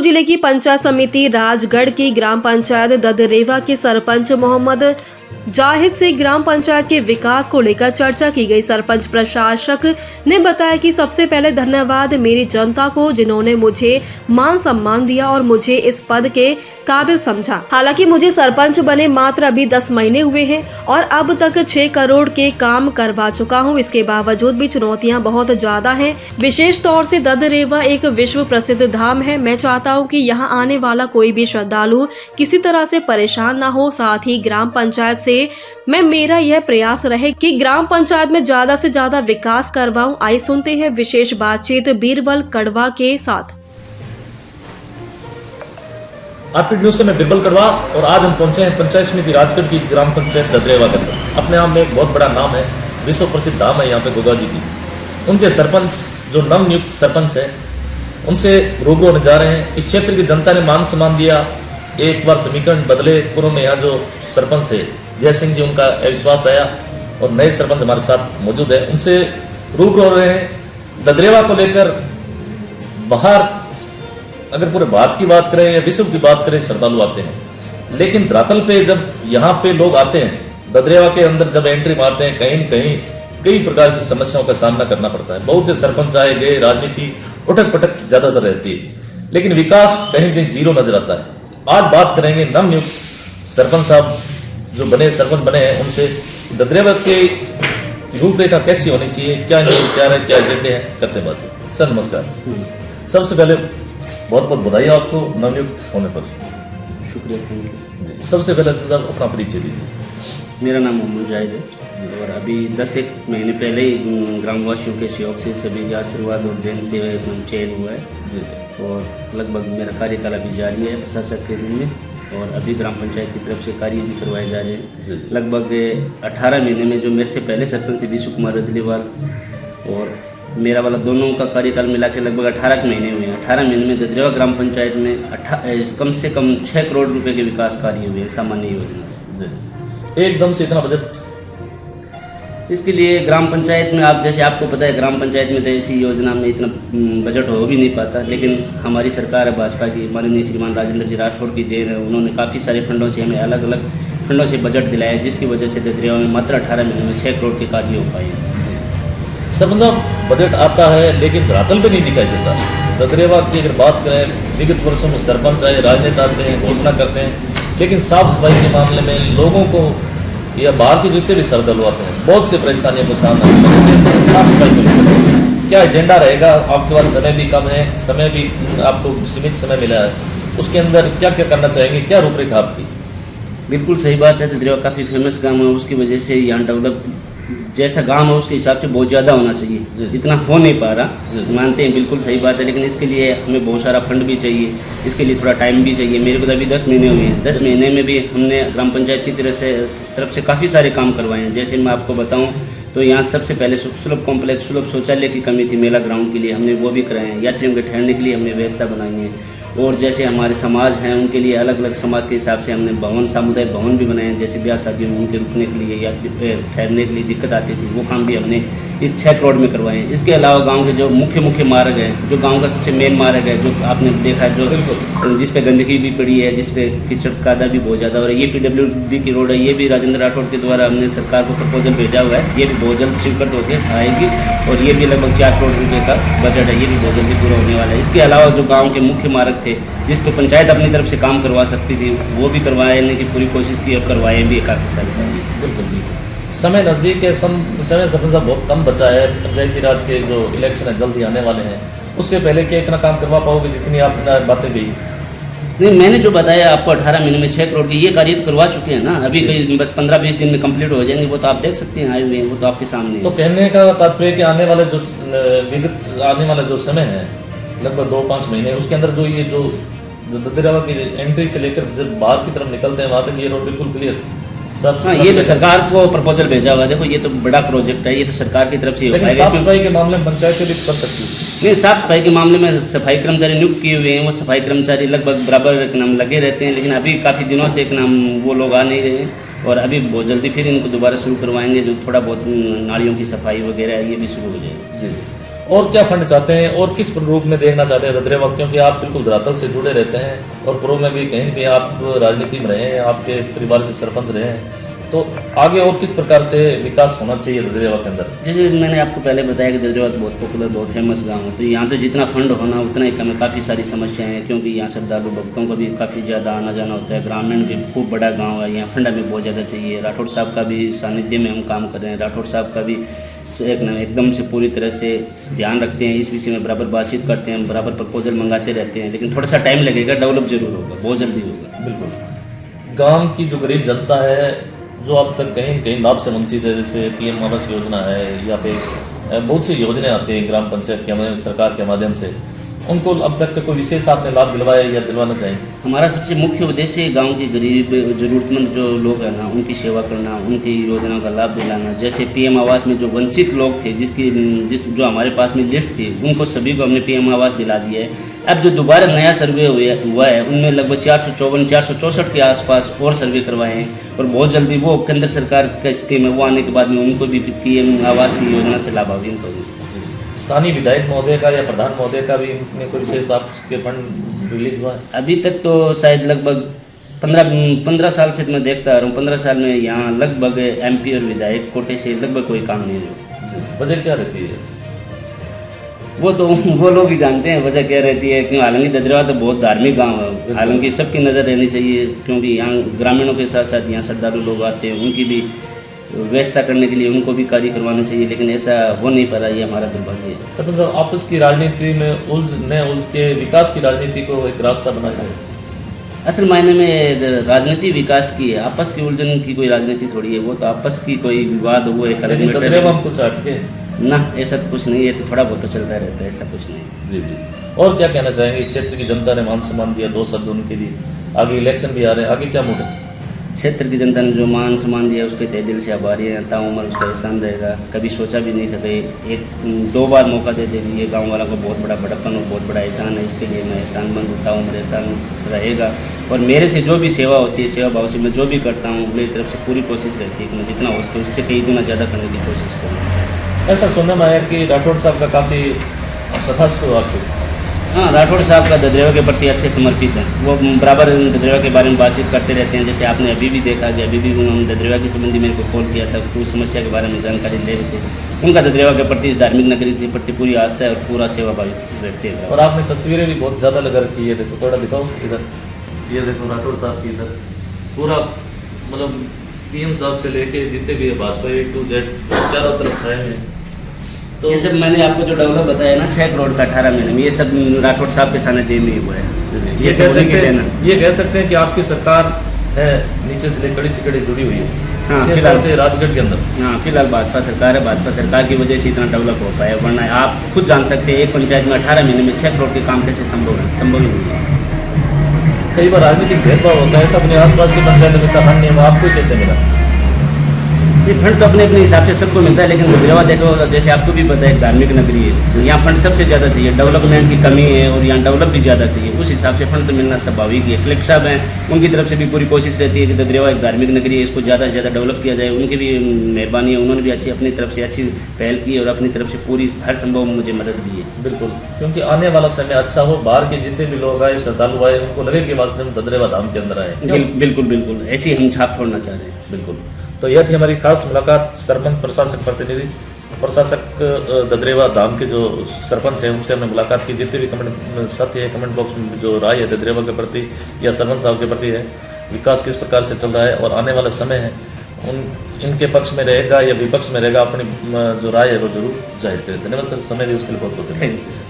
जिले की पंचायत समिति राजगढ़ की ग्राम पंचायत ददरेवा के सरपंच मोहम्मद जाहिद से ग्राम पंचायत के विकास को लेकर चर्चा की गई। सरपंच प्रशासक ने बताया कि सबसे पहले धन्यवाद मेरी जनता को जिन्होंने मुझे मान सम्मान दिया और मुझे इस पद के काबिल समझा। हालांकि मुझे सरपंच बने मात्र अभी 10 महीने हुए हैं और अब तक 6 करोड़ के काम करवा चुका हूं। इसके बावजूद भी चुनौतियां बहुत ज्यादा हैं। विशेष तौर से ददरेवा एक विश्व प्रसिद्ध धाम है। मैं चाहता हूं कि यहां आने वाला कोई भी श्रद्धालु किसी तरह से परेशान न हो। साथ ही ग्राम पंचायत से मेरा यह प्रयास रहे कि ग्राम पंचायत में ज्यादा से ज्यादा विकास करवाऊं। आइए सुनते हैं विशेष बातचीत बीरबल कड़वा के साथ। आरपी न्यूज से मैं बीरबल कड़वा और आज हम पहुंचे हैं पंचायत समिति राजगढ़ की ग्राम पंचायत ददरेवा के अंदर। अपने आप में एक बहुत बड़ा नाम है, विश्व प्रसिद्ध धाम है यहाँ पे गोगा जी की। उनके सरपंच जो नवनियुक्त सरपंच है उनसे रूबरू होने जा रहे हैं। इस क्षेत्र की जनता ने मान सम्मान दिया। एक बार समीकरण बदले, पूर्व में यहाँ जो सरपंच थे जय सिंह जी, उनका विश्वास आया और नए सरपंच हमारे साथ मौजूद है, उनसे रूबरू हो रहे हैं। ददरेवा को लेकर बाहर अगर पूरे भारत की बात करें या विश्व की बात करें श्रद्धालु आते हैं, लेकिन धरातल पे जब यहाँ पे लोग आते हैं, ददरेवा के अंदर जब एंट्री मारते हैं, कहीं न कहीं कई प्रकार की समस्याओं का सामना करना पड़ता है। बहुत से सरपंच आए गए, राजनीति उठक पटक ज्यादातर रहती है, लेकिन विकास कहीं कहीं जीरो नजर आता है। आज बात करेंगे नवनियुक्त सरपंच साहब जो बने सरपंच बने हैं उनसे, ददरेवा के रूपरेखा कैसी होनी चाहिए, क्या ये विचार है, क्या एजेंडे हैं, करते हैं बातचीत। सर नमस्कार। सबसे पहले बहुत बहुत बधाई आपको नवनियुक्त होने पर। शुक्रिया, थैंक यू। सबसे पहले साहब अपना परिचय दीजिए। मेरा नाम मोहम्मद जाहिद है और अभी 10-1 महीने पहले ही ग्रामवासियों के सहयोग से सभी के आशीर्वाद और देन से चयन हुआ है जी। और लगभग मेरा कार्यकाल अभी जारी है प्रशासक के रूप में और अभी ग्राम पंचायत की तरफ से कार्य भी करवाए जा रहे हैं। लगभग 18 महीने में जो मेरे से पहले सरपंच थे विश्व कुमार रजलीवाल और मेरा वाला दोनों का कार्यकाल मिला के लगभग 18 महीने हुए हैं। 18 महीने में ददरेवा ग्राम पंचायत में कम से कम 6 करोड़ रुपए के विकास कार्य हुए हैं सामान्य योजना से। एकदम से इतना बजट इसके लिए ग्राम पंचायत में आप जैसे आपको पता है ग्राम पंचायत में तो ऐसी योजना में इतना बजट हो भी नहीं पाता, लेकिन हमारी सरकार है भाजपा की, माननीय श्रीमान राजेंद्र जी राठौड़ की देन है। उन्होंने काफ़ी सारे फंडों से हमें अलग अलग फंडों से बजट दिलाया, जिसकी वजह से ददरेवा में मात्र 18 महीने में 6 करोड़ के कार्य हो पाए। सब मतलब बजट आता है लेकिन धरातल पे नहीं दिखाई देता। ददरेवा की अगर बात करें, विगत वर्षों में सरपंच आए, राजनेता आते हैं, घोषणा करते हैं, लेकिन साफ सफाई के मामले में लोगों को या बाहर के जितने भी श्रद्धालु आते हैं बहुत से परेशानियों का सामना करना। साफ सफाई को लेकर क्या एजेंडा रहेगा? आपके पास समय भी कम है, समय भी आपको सीमित समय मिला है, उसके अंदर क्या क्या करना चाहेंगे, क्या रूपरेखा आपकी? बिल्कुल सही बात है। ददरेवा काफ़ी फेमस गाँव है, उसकी वजह से यहाँ डेवलप जैसा गांव है उसके हिसाब से बहुत ज़्यादा होना चाहिए, इतना हो नहीं पा रहा। मानते हैं, बिल्कुल सही बात है, लेकिन इसके लिए हमें बहुत सारा फंड भी चाहिए, इसके लिए थोड़ा टाइम भी चाहिए। मेरे को तो अभी 10 महीने हुए हैं। 10 महीने में भी हमने ग्राम पंचायत की तरफ से काफ़ी सारे काम करवाए हैं। जैसे मैं आपको बताऊं तो यहाँ सबसे पहले सुलभ कॉम्प्लेक्स, सुलभ शौचालय की कमी थी मेला ग्राउंड के लिए, हमने वो भी कराए हैं। यात्रियों के ठहरने के लिए हमने व्यवस्था बनाई है और जैसे हमारे समाज हैं उनके लिए अलग अलग समाज के हिसाब से हमने भवन, सामुदायिक भवन भी बनाए हैं। जैसे ब्याह शादियों में उनके रुकने के लिए, यात्री ठहरने के लिए दिक्कत आती थी, वो काम भी हमने इस 6 करोड़ में करवाए हैं। इसके अलावा गांव के जो मुख्य मार्ग है, जो गांव का सबसे मेन मार्ग है, जो आपने देखा जो जिस पे गंदगी भी पड़ी है, जिस पे कीचड़ कादा भी बहुत ज़्यादा हो रहा है, ये PWD की रोड है, ये भी राजेंद्र राठौड़ के द्वारा हमने सरकार को प्रपोजल भेजा हुआ है। ये भी बहुत जल्द स्वीकृत होकर आएगी और ये भी लगभग 4 करोड़ रुपये का बजट है, ये भी बहुत जल्दी पूरा होने वाला है। इसके अलावा जो गाँव के मुख्य मार्ग थे जिस पे पंचायत अपनी तरफ से काम करवा सकती थी, वो भी करवाने की पूरी कोशिश की और करवाए भी काफ़ी सारे। बिल्कुल समय नज़दीक है, समय सरपंच साहब बहुत कम बचा है। पंचायती राज के जो इलेक्शन है जल्द ही आने वाले हैं, उससे पहले क्या इतना काम करवा पाओगे जितनी आपने बातें कही? नहीं, मैंने जो बताया आपको 18 महीने में 6 करोड़ की ये कार्य तो करवा चुके हैं ना। अभी कहीं बस 15-20 दिन में कंप्लीट हो जाएंगे, वो तो आप देख सकते हैं, आए हुए हैं, वो तो आपके सामने। तो कहने का तात्पर्य कि आने वाले जो विगत आने वाला जो समय है लगभग 2-5 महीने, उसके अंदर जो ये जो ददरेवा की एंट्री से लेकर जब बाहर की तरफ निकलते हैं वहाँ तक ये रोड बिल्कुल क्लियर सब। हाँ, ये तो सरकार को प्रपोजल भेजा हुआ है। देखो ये तो बड़ा प्रोजेक्ट है, ये तो सरकार की तरफ से लेकिन साफ सफाई के मामले में पंचायत भी कर सकती है। नहीं, साफ सफाई के मामले में सफाई कर्मचारी नियुक्त किए हुए हैं, वो सफाई कर्मचारी लगभग बराबर एक नाम लगे रहते हैं, लेकिन अभी काफ़ी दिनों से एक नाम वो लोग आ नहीं रहे हैं और अभी बहुत जल्दी फिर इनको दोबारा शुरू करवाएंगे। जो थोड़ा बहुत नालियों की सफाई वगैरह ये भी शुरू हो जाएगी। जी, और क्या फंड चाहते हैं और किस रूप में देखना चाहते हैं ददरेवा, क्योंकि आप बिल्कुल धरातल से जुड़े रहते हैं और पूर्व में भी कहीं भी आप राजनीति में रहे हैं, आपके परिवार से सरपंच रहे हैं, तो आगे और किस प्रकार से विकास होना चाहिए ददरेवा के अंदर? जैसे मैंने आपको पहले बताया कि ददरेवा बहुत पॉपुलर, बहुत फेमस गांव है, तो यहाँ तो जितना फंड होना उतना ही कम है। काफ़ी सारी समस्याएं हैं, क्योंकि यहाँ श्रद्धालु भक्तों का भी काफ़ी ज़्यादा आना जाना होता है। ग्रामीण भी खूब बड़ा गांव है, यहाँ फंड हमें बहुत ज़्यादा चाहिए। राठौड़ साहब का भी सानिध्य में हम काम कर रहे हैं। राठौड़ साहब का भी एकदम से पूरी तरह से ध्यान रखते हैं, इस विषय में बराबर बातचीत करते हैं, बराबर प्रपोजल मंगाते रहते हैं, लेकिन थोड़ा सा टाइम लगेगा, डेवलप जरूर होगा, बहुत जल्दी होगा। बिल्कुल। गांव की जो गरीब जनता है, जो अब तक कहीं न कहीं लाभ से वंचित है, जैसे पीएम आवास योजना है या फिर बहुत सी योजनाएं आती हैं ग्राम पंचायत के सरकार के माध्यम से, उनको अब तक कोई विशेष आपने लाभ दिलवाया या दिलवाना चाहिए? हमारा सबसे मुख्य उद्देश्य है गांव के गरीब ज़रूरतमंद जो लोग हैं ना, उनकी सेवा करना, उनकी योजनाओं का लाभ दिलाना। जैसे पीएम आवास में जो वंचित लोग थे, जो हमारे पास में लिस्ट थी, उनको सभी को हमने पीएम आवास दिला दिया है। अब जो दोबारा नया सर्वे हुआ है, उनमें लगभग 464 के आसपास और सर्वे करवाए हैं, और बहुत जल्दी वो केंद्र सरकार का स्कीम है, वो आने के बाद में उनको भी पीएम आवास की योजना से लाभान्वित होंगे। स्थानीय विधायक महोदय का या प्रधान महोदय का भी इनमें कोई विशेष आपके फंड रिलीज हुआ है? अभी तक तो शायद लगभग 15 साल से मैं देखता आ रहा हूँ, 15 साल में यहाँ लगभग एमपी और विधायक कोटे से लगभग कोई काम नहीं हुआ। वजह क्या रहती है? वो तो वो लोग ही जानते हैं वजह क्या रहती है, क्योंकि हालांकि ददरेवा तो बहुत धार्मिक गांव है, हालांकि सबकी नज़र रहनी चाहिए, क्योंकि यहाँ ग्रामीणों के साथ साथ यहाँ श्रद्धालु लोग आते हैं, उनकी भी व्यवस्था करने के लिए उनको भी कार्य करवाना चाहिए, लेकिन ऐसा हो नहीं पा रहा, ये हमारा दुर्भाग्य है। सरपंच साहब, आपस की राजनीति में उलझ के विकास की राजनीति को एक रास्ता बनाया है। असल मायने में राजनीति विकास की है, आपस की उलझन की कोई राजनीति थोड़ी है। वो तो आपस की कोई विवाद वो एक अलग मैटर है। हम कुछ हटके ना, ऐसा तो कुछ नहीं है, तो थोड़ा बहुत तो चलता रहता है, ऐसा कुछ नहीं। जी जी। और क्या कहना चाहेंगे? इस क्षेत्र की जनता ने मान सम्मान दिया, 2 शब्द उनके लिए, आगे इलेक्शन भी आ रहे हैं, आगे क्या मूड है? क्षेत्र की जनता ने जो मान सम्मान दिया उसके तहे दिल से आभारी हैं, ताउम्र उसका एहसान रहेगा। कभी सोचा भी नहीं था कि 2 बार मौका दे देंगे, ये गाँव वालों को बहुत बड़ा बड़प्पन और बहुत बड़ा एहसान है, इसके लिए मैं एहसानमंद हूँ, ताउम्र एहसान रहेगा। और मेरे से जो भी सेवा होती है, सेवा भाव से मैं जो भी करता हूँ, मेरी तरफ से पूरी कोशिश रहती है कि मैं जितना हो सके उससे कई गुना ज़्यादा करने की कोशिश करूँ। ऐसा सुनने में आया कि राठौड़ साहब का काफ़ी तथास्तु आपको? हाँ, राठौड़ साहब का ददरेवा के प्रति अच्छे समर्पित हैं। वो बराबर ददरेवा के बारे में बातचीत करते रहते हैं। जैसे आपने अभी भी देखा कि अभी भी हम ददरेवा के संबंधी मेरे को कॉल किया था, कोई समस्या के बारे में जानकारी ले रहे थे। उनका ददरेवा के प्रति, इस धार्मिक नगरी के प्रति पूरी आस्था है और पूरा सेवा भाव रहते हैं। और आपने तस्वीरें भी बहुत ज़्यादा लगा रखी है, देखो थोड़ा दिखाओ इधर, ये देखो राठौड़ साहब की इधर पूरा, मतलब पीएम साहब से लेके जितने भी है भाजपा A to Z चारों तरफ छाए हुए हैं। तो ये सब मैंने आपको जो डेवलप बताया ना, 6 करोड़ का 18 महीने में, ये सब राठौड़ साहब के सानिध्य में ही हुआ है। ये कह सकते हैं कि आपकी सरकार है नीचे से कड़ी से कड़ी जुड़ी हुई है। हाँ, फिलहाल से राजगढ़ के अंदर हाँ, फिलहाल भाजपा सरकार है। भाजपा सरकार की वजह से इतना डेवलप हो पाया, वरना आप खुद जान सकते हैं एक पंचायत में 18 महीने में 6 करोड़ के काम कैसे संभव है, संभव ही नहीं है। कई बार राजनीतिक भेदभाव होता है, सब अपने आसपास की पंचायत में जितना फंड नहीं है वो आपको कैसे मिला? ये फंड तो अपने अपने हिसाब से सबको मिलता है, लेकिन ददरेवा देखो, जैसे आपको भी पता है धार्मिक नगरी है, यहाँ फंड सबसे ज़्यादा चाहिए, डेवलपमेंट की कमी है और यहाँ डेवलप भी ज़्यादा चाहिए, उस हिसाब से फंड तो मिलना स्वाभाविक है। कलेक्टर साहब हैं, उनकी तरफ से भी पूरी कोशिश रहती है कि ददरेवा एक धार्मिक नगरी है, इसको ज़्यादा से ज़्यादा डेवलप किया जाए। उनकी भी मेहरबानी है, उन्होंने भी अपनी तरफ से अच्छी पहल की और अपनी तरफ से पूरी हर संभव मुझे मदद दी है। बिल्कुल, क्योंकि आने वाला समय अच्छा हो, बाहर के जितने भी लोग आए, श्रद्धालु आए, उनको लगे कि वास्तव में ददरेवा धाम के अंदर आए। बिल्कुल बिल्कुल, ऐसी हम छाप छोड़ना चाह रहे हैं। बिल्कुल। तो यह थी हमारी खास मुलाकात सरपंच प्रशासक प्रतिनिधि, प्रशासक ददरेवा धाम के जो सरपंच हैं उनसे हमने मुलाकात की। जितने भी कमेंट सत्य है, कमेंट बॉक्स में जो राय है ददरेवा के प्रति या सरपंच साहब के प्रति है, विकास किस प्रकार से चल रहा है और आने वाला समय है इनके पक्ष में रहेगा या विपक्ष में रहेगा, अपनी जो राय है वो जरूर जाहिर करें। धन्यवाद सर, समय दी उसके लिए बहुत बहुत धन्यवाद।